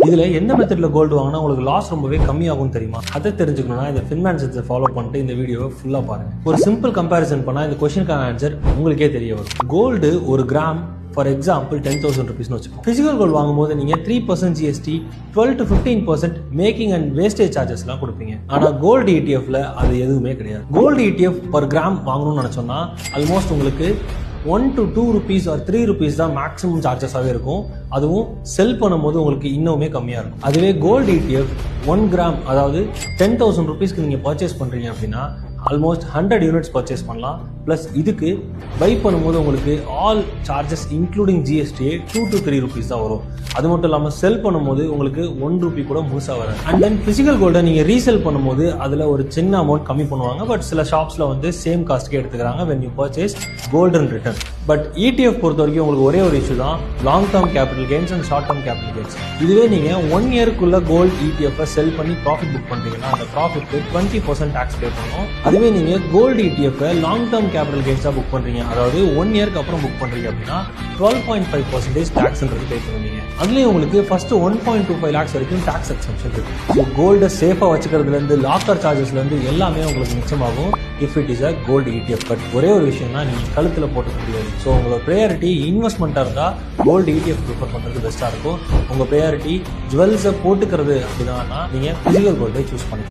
இதுல எந்த மெத்தட்ல கோல்டு வாங்கினா உங்களுக்கு லாஸ் ரொம்பவே கம்மியாகும் தெரியுமா? அதை தெரிஞ்சுக்கணும்னா இந்த ஃபின்மேன்ஸை ஃபாலோ பண்ணிட்டு இந்த வீடியோவை ஃபுல்லா பாருங்க. ஒரு சிம்பிள் கம்பேரிசன் பண்ணா இந்த கொஸ்டினுக்கான ஆன்சர் உங்களுக்கே தெரிய வரும். கோல்டு ஒரு கிராம் ஃபார் எக்ஸாம்பிள் 10,000 ருபீஸ்னு வச்சுக்கோங்க. பிசிக்கல் கோல்டு வாங்கும்போது நீங்கள் 3% GST, 12 to 15% making and wastage சார்ஜஸ்லாம் கொடுப்பீங்க. ஆனால் கோல்டு ETF-ல அது எதுவுமே கிடையாது. கோல்டு ETF பர் கிராம் வாங்கணும்னு நினச்சோம்னா ஆல்மோஸ்ட் உங்களுக்கு 1 to 2 rupees or 3 rupees தான் மேக்ஸிமம் சார்ஜஸாகவே இருக்கும். அதுவும் செல் பண்ணும்போது உங்களுக்கு இன்னுமே கம்மியாக இருக்கும். அதுவே கோல்டு ETF 1 கிராம் அதாவது 10,000 ருபீஸ்க்கு நீங்கள் பர்ச்சேஸ் பண்ணுறீங்க அப்படின்னா ஆல்மோஸ்ட் 100 யூனிட்ஸ் பர்ச்சேஸ் பண்ணலாம். ப்ளஸ் இதுக்கு பை பண்ணும்போது உங்களுக்கு all charges including GST 2 to 3 rupees தான் வரும். அது மட்டும் இல்லாமல் செல் பண்ணும்போது உங்களுக்கு 1 ரூபி கூட முழுசாக வராது. அண்ட் தென் பிசிக்கல் கோல்டை நீங்கள் ரீசெல் பண்ணும்போது அதில் ஒரு சின்ன அமௌண்ட் கம்மி பண்ணுவாங்க. பட் சில ஷாப்ஸில் வந்து சேம் காஸ்ட்டுக்கே எடுத்துக்கிறாங்க when you purchase gold and return. But ETF பொறுத்த வரைக்கும் உங்களுக்கு ஒரே ஒரு இஷ்யூ தான், long term capital gains and short term capital gains. இதுவே நீங்கள் 1 இயருக்குள்ள கோல்டு ETF செல் பண்ணி ப்ராஃபிட் புக் பண்ணுறீங்கன்னா அந்த ப்ராஃபிட்க்கு 20% டேக்ஸ் பே பண்ணணும். அதுவே நீங்கள் gold ETF long term capital கெயின்ஸாக புக் பண்ணுறீங்க, அதாவது 1 இயருக்கு அப்புறம் புக் பண்ணுறீங்க அப்படின்னா 12.5% டேக்ஸ்ன்றது பே பண்ணுவீங்க. அதுலேயும் உங்களுக்கு ஃபர்ஸ்ட் 1.25 lakhs வரைக்கும் டேக்ஸ் எக்ஸம்ஷன் இருக்கு. ஸோ கோல்டை சேஃபாக வச்சுக்கிறதுலேருந்து லாக்கர் சார்ஜஸ்லேருந்து எல்லாமே உங்களுக்கு மிச்சமாகும் if it is a gold ETF. But ஒரே ஒரு விஷயம் தான், நீங்கள் கழுத்தில் போட்டுக்க முடியாது. ஸோ உங்களோட ப்ரையாரிட்டி இன்வெஸ்ட்மெண்ட்டாக இருந்தால் கோல்டு ETF ப்ரிஃபர் பண்ணுறது பெஸ்ட்டாக இருக்கும். உங்கள் ப்ரையாரிட்டி ஜுவல்ஸை போட்டுக்கிறது அப்படின்னா நீங்கள் பிசிக்கல் கோல்டை சூஸ் பண்ணுங்க.